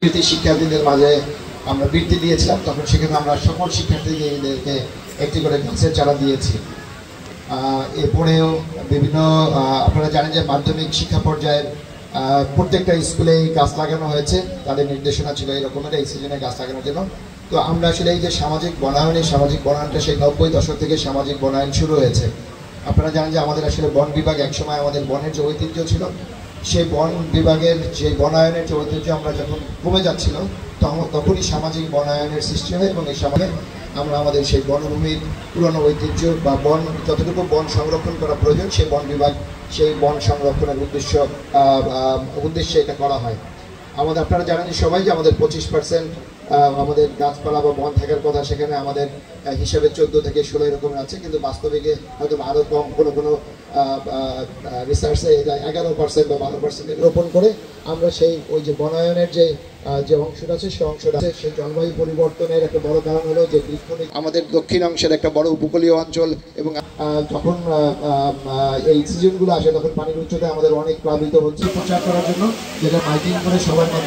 শিক্ষার্থীদের মাঝে আমরা বৃত্তি দিয়েছিলাম, তখন সেখানে আমরা সকল শিক্ষার্থীদেরকে একটি করে গাছের চারা দিয়েছি। এরপরেও বিভিন্ন আপনারা জানেন যে মাধ্যমিক শিক্ষা পর্যায়ের প্রত্যেকটা স্কুলেই গাছ লাগানো হয়েছে, তাদের নির্দেশনা ছিল এই রকমের এই সিজনে গাছ লাগানোর জন্য। তো আমরা আসলে এই যে সামাজিক বনায়নটা সেই 90 দশক থেকে সামাজিক বনায়ন শুরু হয়েছে। আপনারা জানেন যে আমাদের আসলে বন বিভাগ একসময় আমাদের বনের যে ঐতিহ্য ছিল, সেই বন বিভাগের যে বনায়নের যে ঐতিহ্য আমরা যখন কমে যাচ্ছিল তখনই সামাজিক বনায়নের সৃষ্টি হয়, এবং এই সময় আমরা আমাদের সেই বনভূমির পুরনো ঐতিহ্য বা বন যতটুকু বন সংরক্ষণ করা প্রয়োজন সেই বন বিভাগ সেই বন সংরক্ষণের উদ্দেশ্যে এটা করা হয়। আপনারা জানেন যে সবাই যে আমাদের 25% আমাদের গাছপালা বা বন থাকার কথা, সেখানে আমাদের হিসাবে 14 থেকে 16 এরকমের আছে, কিন্তু বাস্তবিকে হয়তো আরও কম, কোনো রিসার্চে 11% বা 12% রোপণ করে আমরা সেই ওই যে বনায়নের যে অংশটা আছে সেই অংশটা আছে। সেই জলবায়ু পরিবর্তনের একটা বড় কারণ হলো যে আমাদের দক্ষিণ অংশের একটা বড় উপকূলীয় অঞ্চল, এবং যখন এই সিজনগুলো আসে তখন পানির উচ্চতা আমাদের অনেক প্লাবিত হচ্ছে। প্রচার করার জন্য যেটা মাইকিং করে সবার মাধ্যমে